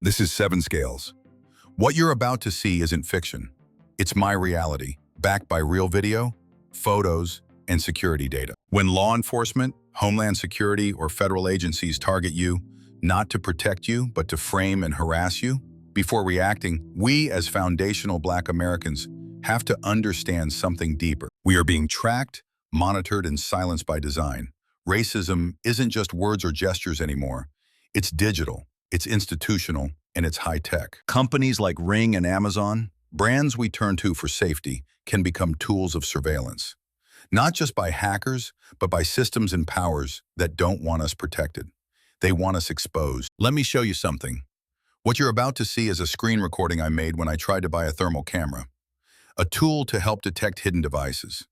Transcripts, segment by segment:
This is 7 Scales. What you're about to see isn't fiction. It's my reality, backed by real video, photos, and security data. When law enforcement, Homeland Security, or federal agencies target you, not to protect you, but to frame and harass you, before reacting, we as foundational Black Americans have to understand something deeper. We are being tracked, monitored, and silenced by design. Racism isn't just words or gestures anymore. It's digital, it's institutional, and it's high-tech. Companies like Ring and Amazon, brands we turn to for safety, can become tools of surveillance. Not just by hackers, but by systems and powers that don't want us protected. They want us exposed. Let me show you something. What you're about to see is a screen recording I made when I tried to buy a thermal camera, a tool to help detect hidden devices.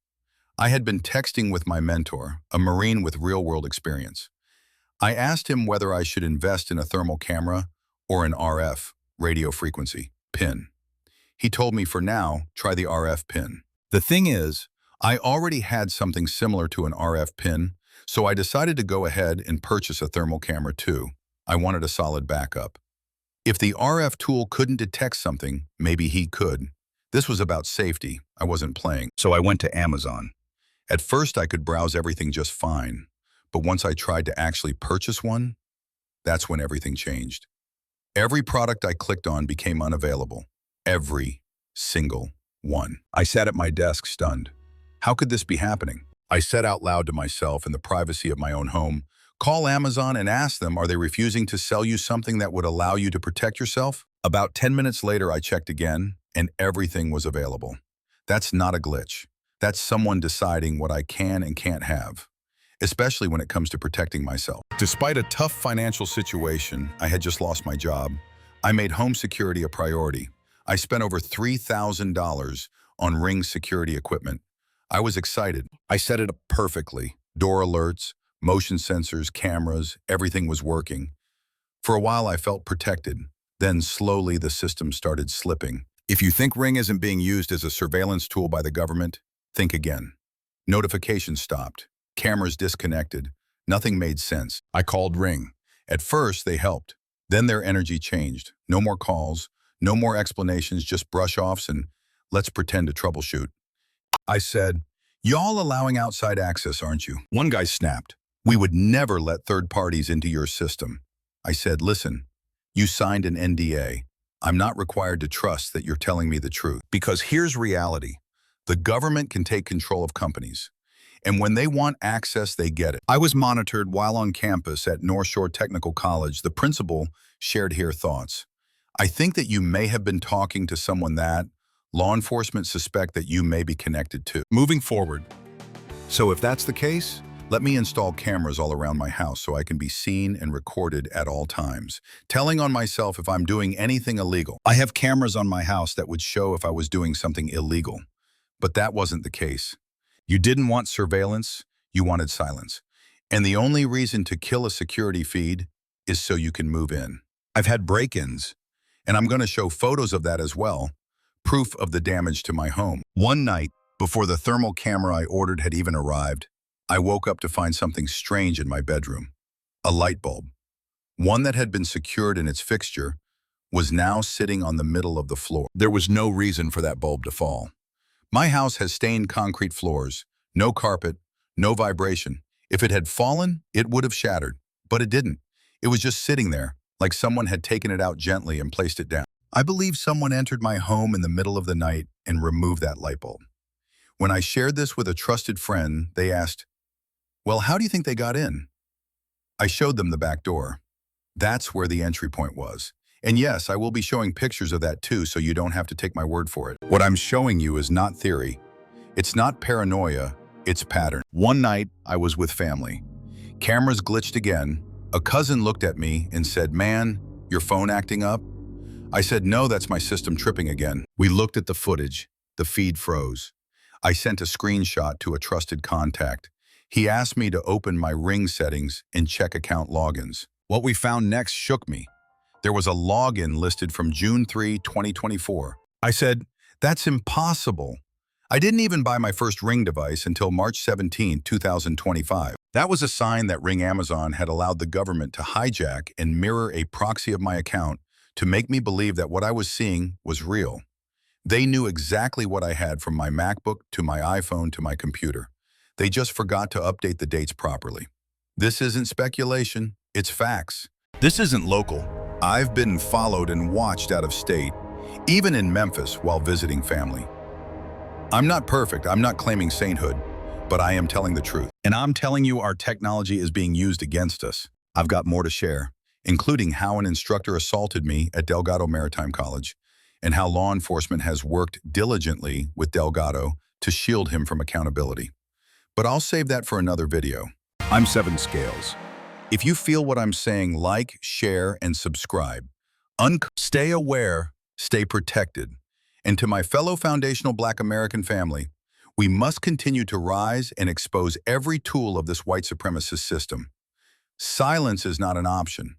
I had been texting with my mentor, a Marine with real-world experience. I asked him whether I should invest in a thermal camera or an RF, radio frequency, pin. He told me for now, try the RF pin. The thing is, I already had something similar to an RF pin, so I decided to go ahead and purchase a thermal camera too. I wanted a solid backup. If the RF tool couldn't detect something, maybe he could. This was about safety. I wasn't playing. So I went to Amazon. At first, I could browse everything just fine. But once I tried to actually purchase one, that's when everything changed. Every product I clicked on became unavailable. Every single one. I sat at my desk stunned. How could this be happening? I said out loud to myself in the privacy of my own home, call Amazon and ask them, are they refusing to sell you something that would allow you to protect yourself? About 10 minutes later, I checked again, and everything was available. That's not a glitch. That's someone deciding what I can and can't have, especially when it comes to protecting myself. Despite a tough financial situation, I had just lost my job. I made home security a priority. I spent over $3,000 on Ring security equipment. I was excited. I set it up perfectly. Door alerts, motion sensors, cameras, everything was working. For a while, I felt protected. Then slowly, the system started slipping. If you think Ring isn't being used as a surveillance tool by the government, think again. Notifications stopped. Cameras disconnected. Nothing made sense. I called Ring. At first, they helped. Then their energy changed. No more calls, no more explanations, just brush-offs and let's pretend to troubleshoot. I said, y'all allowing outside access, aren't you? One guy snapped. We would never let third parties into your system. I said, listen, you signed an NDA. I'm not required to trust that you're telling me the truth. Because here's reality. The government can take control of companies. And when they want access, they get it. I was monitored while on campus at North Shore Technical College. The principal shared her thoughts. I think that you may have been talking to someone that law enforcement suspect that you may be connected to. Moving forward. So if that's the case, let me install cameras all around my house so I can be seen and recorded at all times, telling on myself if I'm doing anything illegal. I have cameras on my house that would show if I was doing something illegal. But that wasn't the case. You didn't want surveillance, you wanted silence. And the only reason to kill a security feed is so you can move in. I've had break-ins, and I'm going to show photos of that as well, proof of the damage to my home. One night, before the thermal camera I ordered had even arrived, I woke up to find something strange in my bedroom. A light bulb. One that had been secured in its fixture was now sitting on the middle of the floor. There was no reason for that bulb to fall. My house has stained concrete floors, no carpet, no vibration. If it had fallen, it would have shattered, but it didn't. It was just sitting there, like someone had taken it out gently and placed it down. I believe someone entered my home in the middle of the night and removed that light bulb. When I shared this with a trusted friend, they asked, well, how do you think they got in? I showed them the back door. That's where the entry point was. And yes, I will be showing pictures of that too, so you don't have to take my word for it. What I'm showing you is not theory. It's not paranoia, it's pattern. One night, I was with family. Cameras glitched again. A cousin looked at me and said, man, your phone acting up? I said, no, that's my system tripping again. We looked at the footage. The feed froze. I sent a screenshot to a trusted contact. He asked me to open my Ring settings and check account logins. What we found next shook me. There was a login listed from June 3, 2024. I said, that's impossible. I didn't even buy my first Ring device until March 17, 2025. That was a sign that Ring Amazon had allowed the government to hijack and mirror a proxy of my account to make me believe that what I was seeing was real. They knew exactly what I had from my MacBook to my iPhone to my computer. They just forgot to update the dates properly. This isn't speculation, it's facts. This isn't local. I've been followed and watched out of state, even in Memphis while visiting family. I'm not perfect, I'm not claiming sainthood, but I am telling the truth. And I'm telling you our technology is being used against us. I've got more to share, including how an instructor assaulted me at Delgado Maritime College and how law enforcement has worked diligently with Delgado to shield him from accountability. But I'll save that for another video. I'm Seven Scales. If you feel what I'm saying, like, share, and subscribe. Stay aware, stay protected. And to my fellow foundational Black American family, we must continue to rise and expose every tool of this white supremacist system. Silence is not an option.